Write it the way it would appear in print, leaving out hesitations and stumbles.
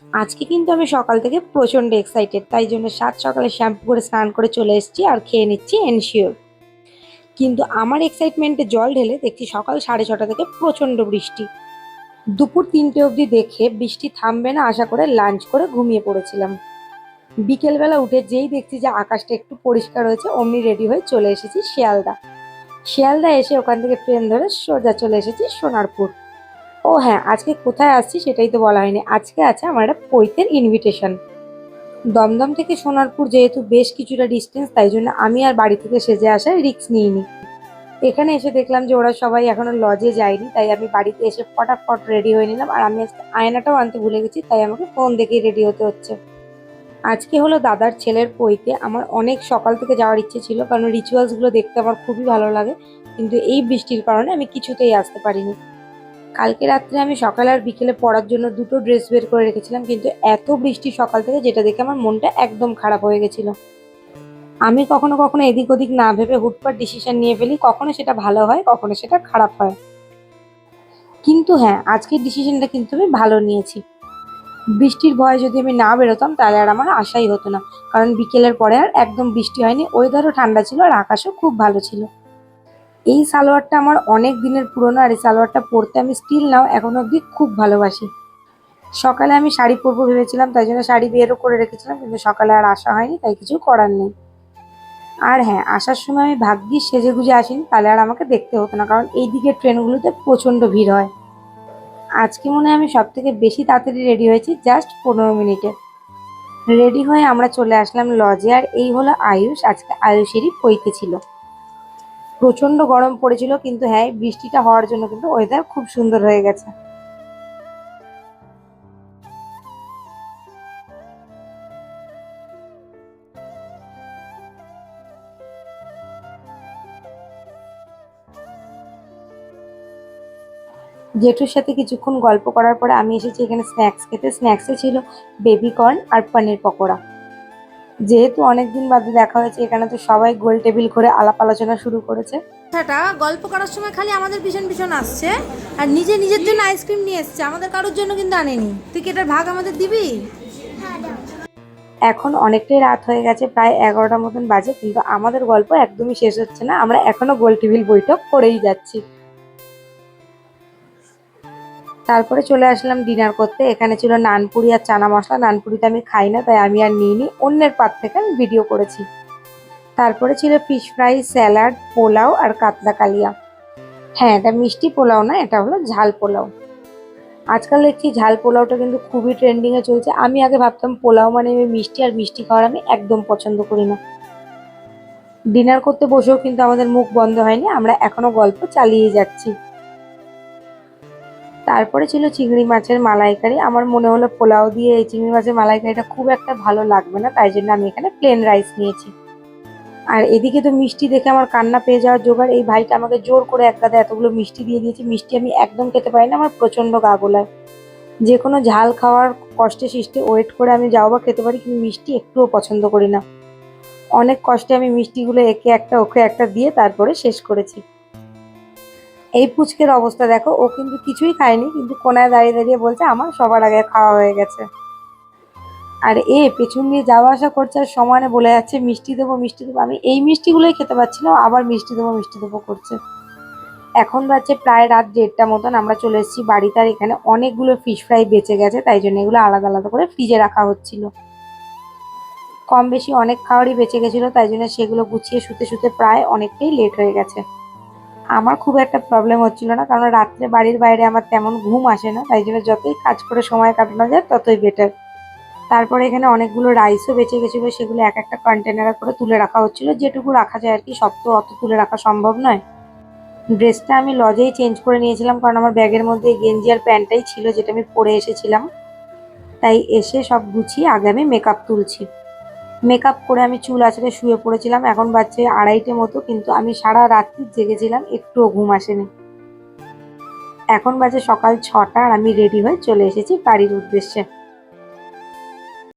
আজকে কিন্তু আমি সকাল থেকে প্রচন্ড এক্সাইটেড, তাই জন্য সাত সকালে শ্যাম্পু করে স্নান করে চলে এসেছি আর খেয়ে নিচ্ছি এনশিওর। কিন্তু আমার এক্সাইটমেন্টে জল ঢেলে দেখছি সকাল 6:30 থেকে প্রচন্ড বৃষ্টি। দুপুর 3টে অবধি দেখে বৃষ্টি থামবে না আশা করে লাঞ্চ করে ঘুমিয়ে পড়েছিলাম। বিকেলবেলা উঠে যেই দেখছি যে আকাশটা একটু পরিষ্কার হয়েছে, অমনি রেডি হয়ে চলে এসেছি শিয়ালদা। শিয়ালদা এসে ওখান থেকে ট্রেন ধরে সোজা চলে এসেছি সোনারপুর। ও হ্যাঁ, আজকে কোথায় আসছি সেটাই তো বলা হয়নি। আজকে আছে আমার একটা পৈতের ইনভিটেশন। দমদম থেকে সোনারপুর যেহেতু বেশ কিছুটা ডিস্টেন্স, তাই জন্য আমি আর বাড়ি থেকে সেজে আসার রিস্ক নিইনি। এখানে এসে দেখলাম যে ওরা সবাই এখনো লজে যায়নি, তাই আমি বাড়িতে এসে ফটাফট রেডি হয়ে নিলাম। আর আমি আজকে আয়নাটাও আনতে ভুলে গেছি, তাই আমাকে ফোন দেখেই রেডি হতে হচ্ছে। আজকে হলো দাদার ছেলের পৈতে। আমার অনেক সকাল থেকে যাওয়ার ইচ্ছে ছিল, কারণ রিচুয়ালসগুলো দেখতে আমার খুবই ভালো লাগে, কিন্তু এই বৃষ্টির কারণে আমি কিছুতেই আসতে পারিনি। কালকে রাত্রে আমি সকাল আর বিকেলে পরার জন্য দুটো ড্রেস বের করে রেখেছিলাম, কিন্তু এত বৃষ্টি সকাল থেকে, যেটা দেখে আমার মনটা একদম খারাপ হয়ে গেছিল। আমি কখনো কখনো এদিক ওদিক না ভেবে হুটপাট ডিসিশন নিয়ে ফেলি, কখনো সেটা ভালো হয়, কখনো সেটা খারাপ হয়। কিন্তু হ্যাঁ, আজকের ডিসিশনটা কিন্তু আমি ভালো নিয়েছি। বৃষ্টির ভয়ে যদি আমি না বেরোতাম তাহলে আর আমার আশাই হতো না, কারণ বিকেলের পরে আর একদম বৃষ্টি হয়নি, ওয়েদারও ঠান্ডা ছিল আর আকাশও খুব ভালো ছিল। এই সালোয়ারটা আমার অনেক দিনের পুরনো, আর এই সালোয়ারটা পরতে আমি স্টিল নাও এখনো অবধি খুব ভালোবাসি। সকালে আমি শাড়ি পরবো ভেবেছিলাম, তাই জন্য শাড়ি বেরও করে রেখেছিলাম, কিন্তু সকালে আর আসা হয়নি, তাই কিছু করার নেই। আর হ্যাঁ, আসার সময় আমি ভাগ্যিস সেজেগুজে আসিনি, তাহলে আর আমাকে দেখতে হতো না, কারণ এই দিকের ট্রেনগুলোতে প্রচন্ড ভিড় হয়। আজকে মনে হয় আমি সব থেকে বেশি তাড়াতাড়ি রেডি হয়েছি, জাস্ট 15 মিনিটে। রেডি হয়ে আমরা চলে আসলাম লজে। আর এই হলো আয়ুষ, আজকে আয়ুষেরই পৈতে ছিল। প্রচন্ড গরম পড়েছিল, কিন্তু হ্যাঁ, বৃষ্টিটা হওয়ার জন্য কিন্তু ওয়েদার খুব সুন্দর হয়ে গেছে। জেঠুর সাথে কিছুক্ষণ গল্প করার পরে আমি এসেছি এখানে স্ন্যাক্স খেতে। স্ন্যাক্সে ছিল বেবি কর্ন আর পনির পকোড়া। যেহেতু অনেকদিন বাদে দেখা হয়েছে, এখানে তো সবাই গোল টেবিল করে আলাপ আলোচনা শুরু করেছে। কথাটা গল্প করার সময় খালি আমাদের পিছন পিছন আসছে আর নিজে নিজের জন্য আইসক্রিম নিয়ে এসছে, আমাদের কারোর জন্য কিন্তু আনেনি। তুই কি এটার ভাগ আমাদের দিবি? এখন অনেকটাই রাত হয়ে গেছে, প্রায় 11টার মতন বাজে, কিন্তু আমাদের গল্প একদমই শেষ হচ্ছে না, আমরা এখনো গোল টেবিল বৈঠক করেই যাচ্ছি। তারপরে চলে আসলাম ডিনার করতে। এখানে ছিল নানপুরি আর চানা মশলা। নানপুরিতে আমি খাই না, তাই আমি আর নিইনি, অন্যের পাত থেকে আমি ভিডিও করেছি। তারপরে ছিল ফিশ ফ্রাই, স্যালাড, পোলাও আর কাতলা কালিয়া। হ্যাঁ, এটা মিষ্টি পোলাও না, এটা হলো ঝাল পোলাও। আজকাল দেখছি ঝাল পোলাওটা কিন্তু খুবই ট্রেন্ডিং এ চলছে। আমি আগে ভাবতাম পোলাও মানে আমি মিষ্টি, আর মিষ্টি খাওয়ার আমি একদম পছন্দ করি না। ডিনার করতে বসেও কিন্তু আমাদের মুখ বন্ধ হয়নি, আমরা এখনো গল্প চালিয়ে যাচ্ছি। তারপরে ছিল চিংড়ি মাছের মালাইকারি। আমার মনে হলো পোলাও দিয়ে এই চিংড়ি মাছের মালাইকারিটা খুব একটা ভালো লাগবে না, তাই জন্য আমি এখানে প্লেন রাইস নিয়েছি। আর এদিকে তো মিষ্টি দেখে আমার কান্না পেয়ে যাওয়ার জোগাড়। এই ভাইটা আমাকে জোর করে এক গাদা এতগুলো মিষ্টি দিয়ে দিয়েছে। মিষ্টি আমি একদম খেতে পারি না, আমার প্রচন্ড গা গোলায়। যে কোনো ঝাল খাওয়ার কষ্টে সৃষ্টে ওয়েট করে আমি যাও বা খেতে পারি, কিন্তু মিষ্টি একটুও পছন্দ করি না। অনেক কষ্টে আমি মিষ্টিগুলো একে একটা ওকে একটা দিয়ে তারপরে শেষ করেছি। এই পুচকের অবস্থা দেখো, ও কিন্তু কিছুই খায়নি, কিন্তু কোনায় দাঁড়িয়ে দাঁড়িয়ে বলছে আমার সবার আগে খাওয়া হয়ে গেছে। আর এ পেছন দিয়ে যাওয়া আসা করছে আর সমানে বলে যাচ্ছে মিষ্টি দেবো মিষ্টি দেবো। আমি এই মিষ্টিগুলোই খেতে পাচ্ছি না, ও আবার মিষ্টি দেবো করছে। এখন বাজছে প্রায় রাত 1:30 মতন, আমরা চলে এসেছি বাড়িতে। আর এখানে অনেকগুলো ফিশ ফ্রাই বেঁচে গেছে, তাই জন্য এগুলো আলাদা আলাদা করে ফ্রিজে রাখা হচ্ছিল। কম বেশি অনেক খাবারই বেঁচে গেছিলো, তাই জন্য সেগুলো গুছিয়ে শুতে শুতে প্রায় অনেকটাই লেট হয়ে গেছে। আমার খুব একটা প্রবলেম হচ্ছিল না, কারণ রাত্রে বাড়ির বাইরে আমার তেমন ঘুম আসে না, তাই জন্য যতই কাজ করে সময় কাটানো যায় ততই বেটার। তারপরে এখানে অনেকগুলো রাইসও বেঁচে গেছিলো, সেগুলো এক একটা কন্টেনারে করে তুলে রাখা হচ্ছিল, যেটুকু রাখা যায় আর কি, সব তো অত তুলে রাখা সম্ভব নয়। ড্রেসটা আমি লজেই চেঞ্জ করে নিয়েছিলাম, কারণ আমার ব্যাগের মধ্যে এই গেঞ্জি আর প্যান্টটাই ছিল যেটা আমি পরে এসেছিলাম। তাই এসে সব গুছিয়ে আগে আমি মেকআপ তুলছি। মেকআপ করে আমি চুল আঁচড়ে শুয়ে পড়েছিলাম। এখন বাজছে 2:30 মতো, কিন্তু আমি সারা রাত্রি জেগেছিলাম, একটুও ঘুম আসেনি। এখন বাজে সকাল 6টা আর আমি রেডি হয়ে চলে এসেছি বাড়ির উদ্দেশ্যে।